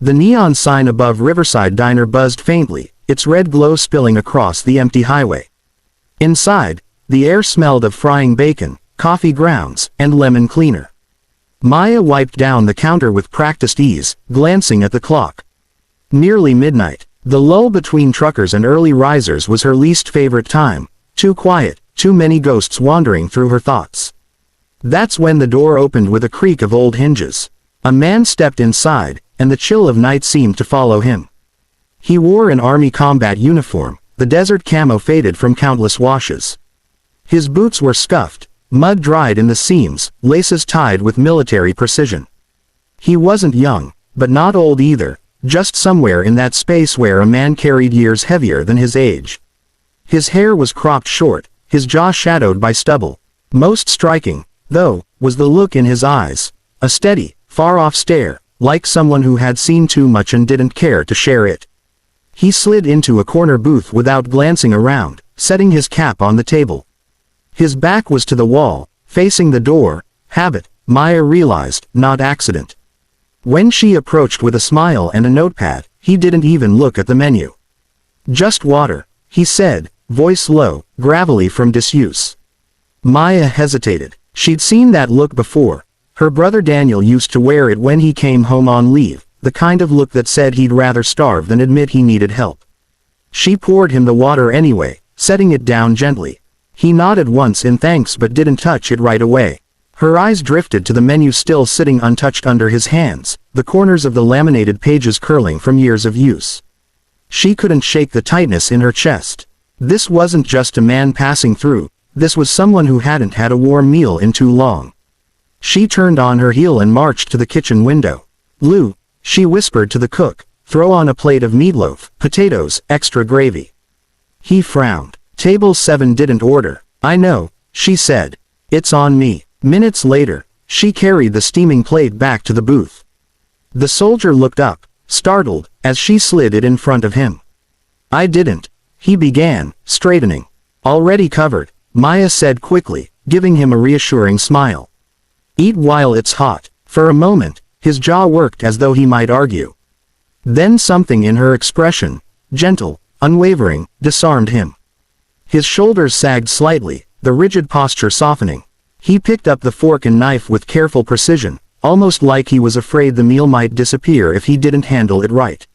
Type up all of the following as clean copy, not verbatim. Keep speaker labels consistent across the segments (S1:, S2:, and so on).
S1: The neon sign above Riverside Diner buzzed faintly, its red glow spilling across the empty highway. Inside, the air smelled of frying bacon, coffee grounds, and lemon cleaner. Maya wiped down the counter with practiced ease, glancing at the clock. Nearly midnight. The lull between truckers and early risers was her least favorite time. Too quiet, too many ghosts wandering through her thoughts. That's when the door opened with a creak of old hinges. A man stepped inside, and the chill of night seemed to follow him. He wore an army combat uniform, the desert camo faded from countless washes. His boots were scuffed, mud dried in the seams, laces tied with military precision. He wasn't young, but not old either, just somewhere in that space where a man carried years heavier than his age. His hair was cropped short, his jaw shadowed by stubble. Most striking, though, was the look in his eyes, a steady, far-off stare, like someone who had seen too much and didn't care to share it. He slid into a corner booth without glancing around, setting his cap on the table. His back was to the wall, facing the door, habit, Maya realized, not accident. When she approached with a smile and a notepad, he didn't even look at the menu. "Just water," he said, voice low, gravelly from disuse. Maya hesitated. She'd seen that look before. Her brother Daniel used to wear it when he came home on leave, the kind of look that said he'd rather starve than admit he needed help. She poured him the water anyway, setting it down gently. He nodded once in thanks but didn't touch it right away. Her eyes drifted to the menu still sitting untouched under his hands, the corners of the laminated pages curling from years of use. She couldn't shake the tightness in her chest. This wasn't just a man passing through, this was someone who hadn't had a warm meal in too long. She turned on her heel and marched to the kitchen window. "Lou," she whispered to the cook, "throw on a plate of meatloaf, potatoes, extra gravy." He frowned. "Table 7 didn't order." "I know," she said. "It's on me." Minutes later, she carried the steaming plate back to the booth. The soldier looked up, startled, as she slid it in front of him. "I didn't," he began, straightening. "Already covered," Maya said quickly, giving him a reassuring smile. "Eat while it's hot." For a moment, his jaw worked as though he might argue. Then something in her expression, gentle, unwavering, disarmed him. His shoulders sagged slightly, the rigid posture softening. He picked up the fork and knife with careful precision, almost like he was afraid the meal might disappear if he didn't handle it right.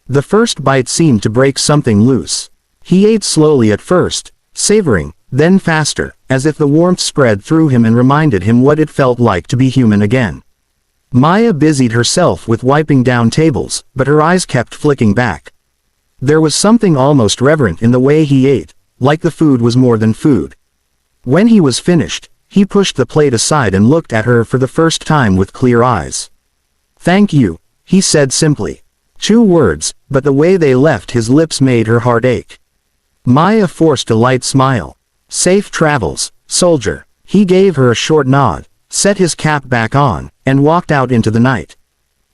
S1: The first bite seemed to break something loose. He ate slowly at first, savoring, then faster, as if the warmth spread through him and reminded him what it felt like to be human again. Maya busied herself with wiping down tables, but her eyes kept flicking back. There was something almost reverent in the way he ate, like the food was more than food. When he was finished, he pushed the plate aside and looked at her for the first time with clear eyes. "Thank you," he said simply. 2 words, but the way they left his lips made her heart ache. Maya forced a light smile. "Safe travels, soldier." He gave her a short nod, set his cap back on, and walked out into the night.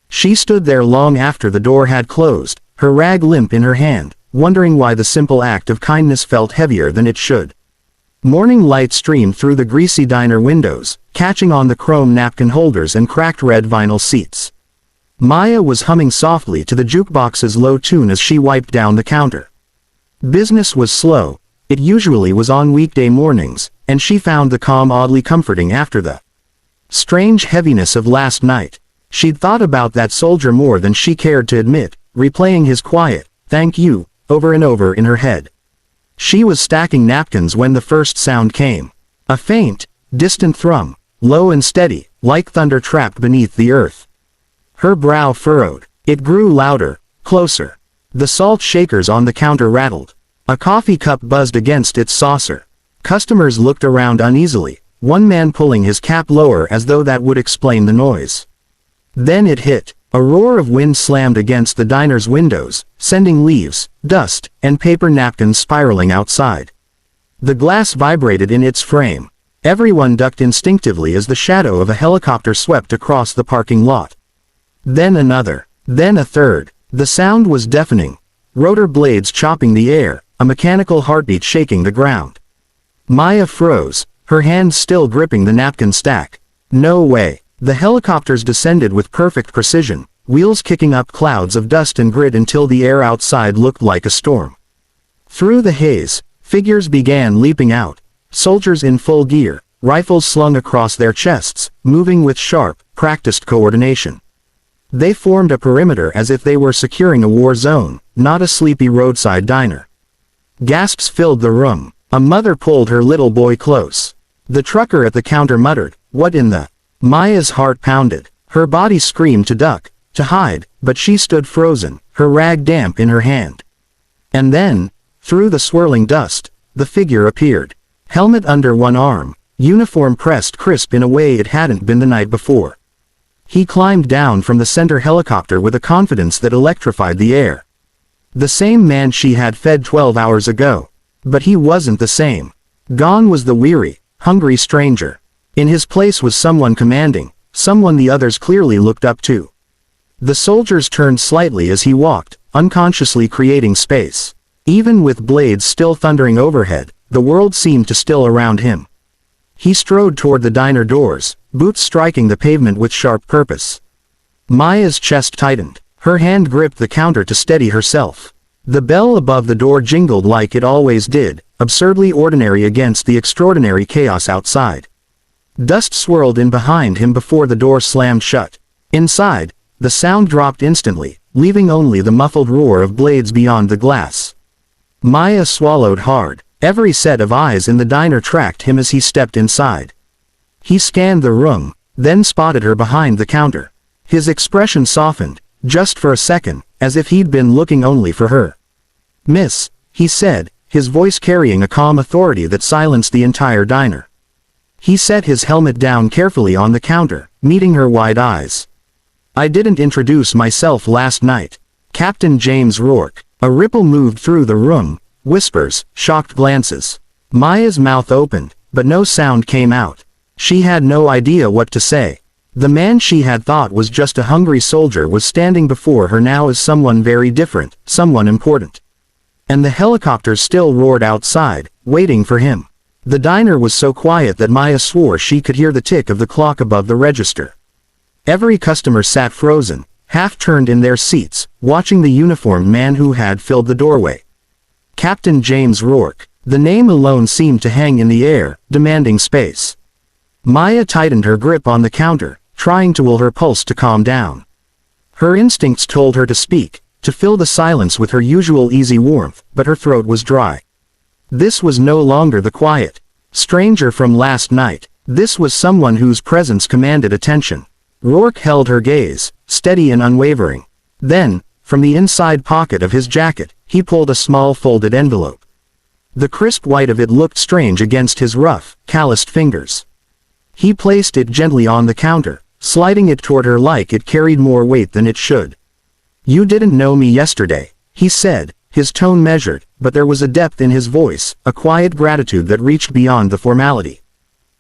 S1: She stood there long after the door had closed, her rag limp in her hand, wondering why the simple act of kindness felt heavier than it should. Morning light streamed through the greasy diner windows, catching on the chrome napkin holders and cracked red vinyl seats. Maya was humming softly to the jukebox's low tune as she wiped down the counter. Business was slow. It usually was on weekday mornings, and she found the calm oddly comforting after the strange heaviness of last night. She'd thought about that soldier more than she cared to admit, replaying his quiet, "Thank you," over and over in her head. She was stacking napkins when the first sound came. A faint, distant thrum, low and steady, like thunder trapped beneath the earth. Her brow furrowed. It grew louder, closer. The salt shakers on the counter rattled. A coffee cup buzzed against its saucer. Customers looked around uneasily, one man pulling his cap lower as though that would explain the noise. Then it hit. A roar of wind slammed against the diner's windows, sending leaves, dust, and paper napkins spiraling outside. The glass vibrated in its frame. Everyone ducked instinctively as the shadow of a helicopter swept across the parking lot. Then another. Then a third. The sound was deafening. Rotor blades chopping the air, a mechanical heartbeat shaking the ground. Maya froze, her hands still gripping the napkin stack. No way. The helicopters descended with perfect precision, wheels kicking up clouds of dust and grit until the air outside looked like a storm. Through the haze, figures began leaping out, soldiers in full gear, rifles slung across their chests, moving with sharp, practiced coordination. They formed a perimeter as if they were securing a war zone, not a sleepy roadside diner. Gasps filled the room. A mother pulled her little boy close. The trucker at the counter muttered, "What in the—" Maya's heart pounded. Her body screamed to duck, to hide, but she stood frozen, her rag damp in her hand. And then, through the swirling dust, the figure appeared. Helmet under one arm, uniform pressed crisp in a way it hadn't been the night before. He climbed down from the center helicopter with a confidence that electrified the air. The same man she had fed 12 hours ago. But he wasn't the same. Gone was the weary, hungry stranger. In his place was someone commanding, someone the others clearly looked up to. The soldiers turned slightly as he walked, unconsciously creating space. Even with blades still thundering overhead, the world seemed to still around him. He strode toward the diner doors, boots striking the pavement with sharp purpose. Maya's chest tightened. Her hand gripped the counter to steady herself. The bell above the door jingled like it always did, absurdly ordinary against the extraordinary chaos outside. Dust swirled in behind him before the door slammed shut. Inside, the sound dropped instantly, leaving only the muffled roar of blades beyond the glass. Maya swallowed hard. Every set of eyes in the diner tracked him as he stepped inside. He scanned the room, then spotted her behind the counter. His expression softened, just for a second, as if he'd been looking only for her. "Miss," he said, his voice carrying a calm authority that silenced the entire diner. He set his helmet down carefully on the counter, meeting her wide eyes. "I didn't introduce myself last night. Captain James Rourke." A ripple moved through the room, whispers, shocked glances. Maya's mouth opened, but no sound came out. She had no idea what to say. The man she had thought was just a hungry soldier was standing before her now as someone very different, someone important. And the helicopters still roared outside, waiting for him. The diner was so quiet that Maya swore she could hear the tick of the clock above the register. Every customer sat frozen, half-turned in their seats, watching the uniformed man who had filled the doorway. Captain James Rourke. The name alone seemed to hang in the air, demanding space. Maya tightened her grip on the counter, trying to will her pulse to calm down. Her instincts told her to speak, to fill the silence with her usual easy warmth, but her throat was dry. This was no longer the quiet stranger from last night. This was someone whose presence commanded attention. Rourke held her gaze, steady and unwavering. Then, from the inside pocket of his jacket, he pulled a small folded envelope. The crisp white of it looked strange against his rough, calloused fingers. He placed it gently on the counter, sliding it toward her like it carried more weight than it should. "You didn't know me yesterday," he said, his tone measured, but there was a depth in his voice, a quiet gratitude that reached beyond the formality.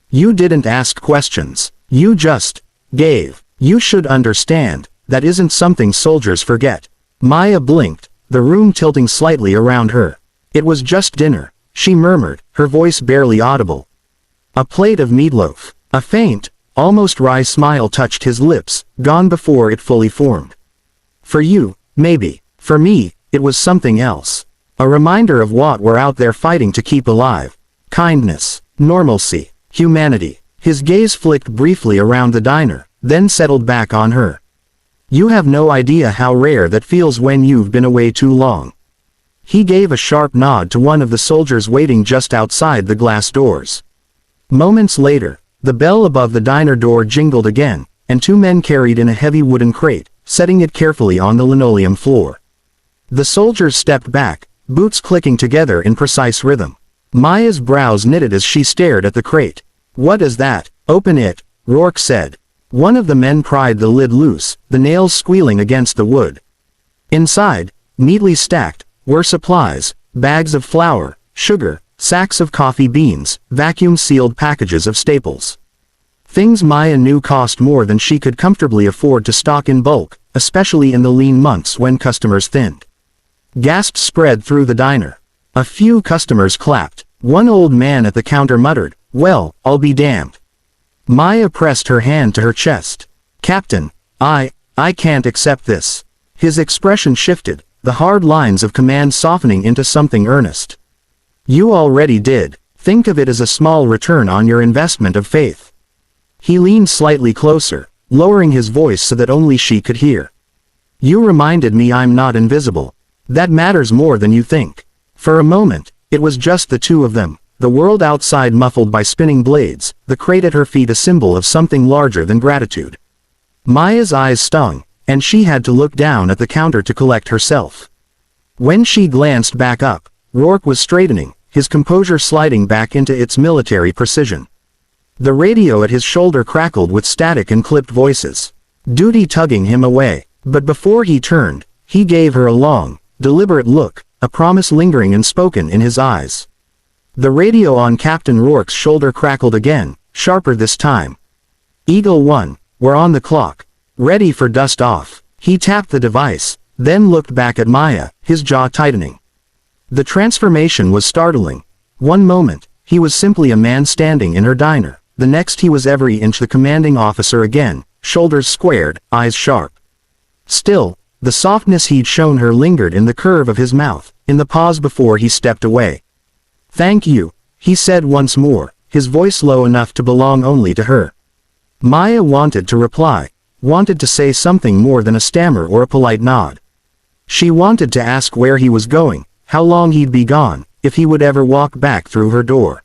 S1: "You didn't ask questions. You just gave. You should understand, that isn't something soldiers forget." Maya blinked, the room tilting slightly around her. "It was just dinner," she murmured, her voice barely audible. "A plate of meatloaf." A faint, almost wry smile touched his lips, gone before it fully formed. "For you, maybe. For me, it was something else. A reminder of what we're out there fighting to keep alive. Kindness, normalcy, humanity." His gaze flicked briefly around the diner, then settled back on her. "You have no idea how rare that feels when you've been away too long." He gave a sharp nod to one of the soldiers waiting just outside the glass doors. Moments later, the bell above the diner door jingled again, and two men carried in a heavy wooden crate, setting it carefully on the linoleum floor. The soldiers stepped back, boots clicking together in precise rhythm. Maya's brows knitted as she stared at the crate. "What is that?" "Open it," Rourke said. One of the men pried the lid loose, the nails squealing against the wood. Inside, neatly stacked, were supplies, bags of flour, sugar, sacks of coffee beans, vacuum-sealed packages of staples. Things Maya knew cost more than she could comfortably afford to stock in bulk, especially in the lean months when customers thinned. Gasps spread through the diner. A few customers clapped. One old man at the counter muttered, "Well, I'll be damned." Maya pressed her hand to her chest. "Captain, I can't accept this. His expression shifted, the hard lines of command softening into something earnest. You already did. Think of it as a small return on your investment of faith. He leaned slightly closer, lowering his voice so that only she could hear. You reminded me I'm not invisible. That matters more than you think. For a moment, it was just the two of them, the world outside muffled by spinning blades, the crate at her feet a symbol of something larger than gratitude. Maya's eyes stung, and she had to look down at the counter to collect herself. When she glanced back up, Rourke was straightening, his composure sliding back into its military precision. The radio at his shoulder crackled with static and clipped voices. Duty tugging him away. But before he turned, he gave her a long, deliberate look, a promise lingering unspoken in his eyes. The radio on Captain Rourke's shoulder crackled again, sharper this time. Eagle 1, we're on the clock. Ready for dust off. He tapped the device, then looked back at Maya, his jaw tightening. The transformation was startling. One moment, he was simply a man standing in her diner. The next he was every inch the commanding officer again, shoulders squared, eyes sharp. Still, the softness he'd shown her lingered in the curve of his mouth, in the pause before he stepped away. Thank you, he said once more, his voice low enough to belong only to her. Maya wanted to reply, wanted to say something more than a stammer or a polite nod. She wanted to ask where he was going, how long he'd be gone, if he would ever walk back through her door.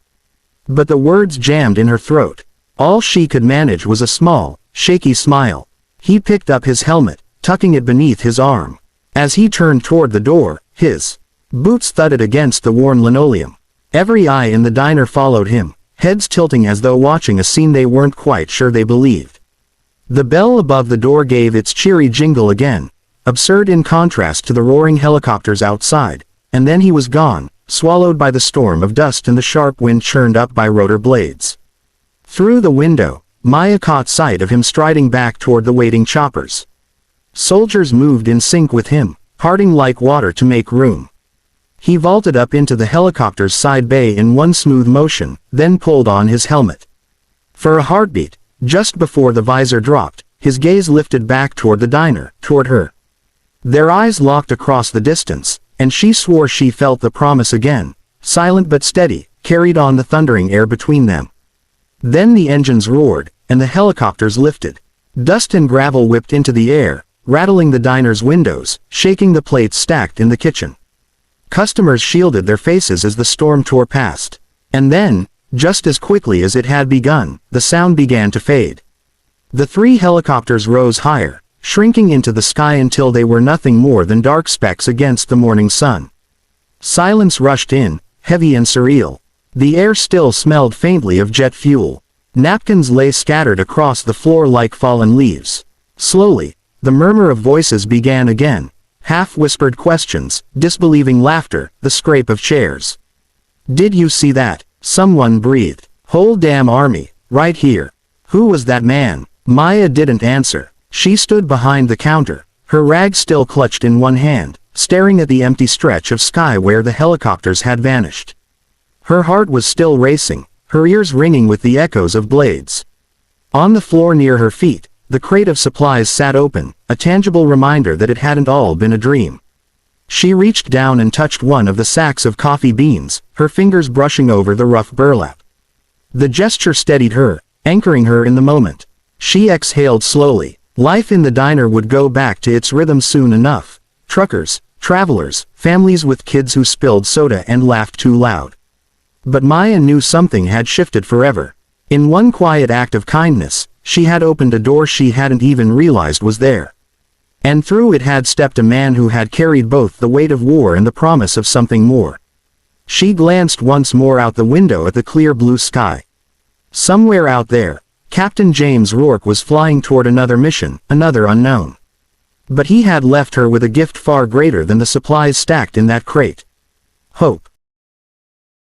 S1: But the words jammed in her throat. All she could manage was a small, shaky smile. He picked up his helmet, tucking it beneath his arm. As he turned toward the door, his boots thudded against the worn linoleum. Every eye in the diner followed him, heads tilting as though watching a scene they weren't quite sure they believed. The bell above the door gave its cheery jingle again, absurd in contrast to the roaring helicopters outside, and then he was gone, swallowed by the storm of dust and the sharp wind churned up by rotor blades. Through the window, Maya caught sight of him striding back toward the waiting choppers. Soldiers moved in sync with him, parting like water to make room. He vaulted up into the helicopter's side bay in one smooth motion, then pulled on his helmet. For a heartbeat, just before the visor dropped, his gaze lifted back toward the diner, toward her. Their eyes locked across the distance, and she swore she felt the promise again, silent but steady, carried on the thundering air between them. Then the engines roared, and the helicopters lifted. Dust and gravel whipped into the air, rattling the diner's windows, shaking the plates stacked in the kitchen. Customers shielded their faces as the storm tore past. And then, just as quickly as it had begun, the sound began to fade. The three helicopters rose higher, shrinking into the sky until they were nothing more than dark specks against the morning sun. Silence rushed in, heavy and surreal. The air still smelled faintly of jet fuel. Napkins lay scattered across the floor like fallen leaves. Slowly, the murmur of voices began again, half-whispered questions, disbelieving laughter, the scrape of chairs. Did you see that? Someone breathed. Whole damn army, right here. Who was that man? Maya didn't answer. She stood behind the counter, her rag still clutched in one hand, staring at the empty stretch of sky where the helicopters had vanished. Her heart was still racing, her ears ringing with the echoes of blades. On the floor near her feet, the crate of supplies sat open, a tangible reminder that it hadn't all been a dream. She reached down and touched one of the sacks of coffee beans, her fingers brushing over the rough burlap. The gesture steadied her, anchoring her in the moment. She exhaled slowly. Life in the diner would go back to its rhythm soon enough. Truckers, travelers, families with kids who spilled soda and laughed too loud. But Maya knew something had shifted forever. In one quiet act of kindness, she had opened a door she hadn't even realized was there. And through it had stepped a man who had carried both the weight of war and the promise of something more. She glanced once more out the window at the clear blue sky. Somewhere out there, Captain James Rourke was flying toward another mission, another unknown. But he had left her with a gift far greater than the supplies stacked in that crate. Hope.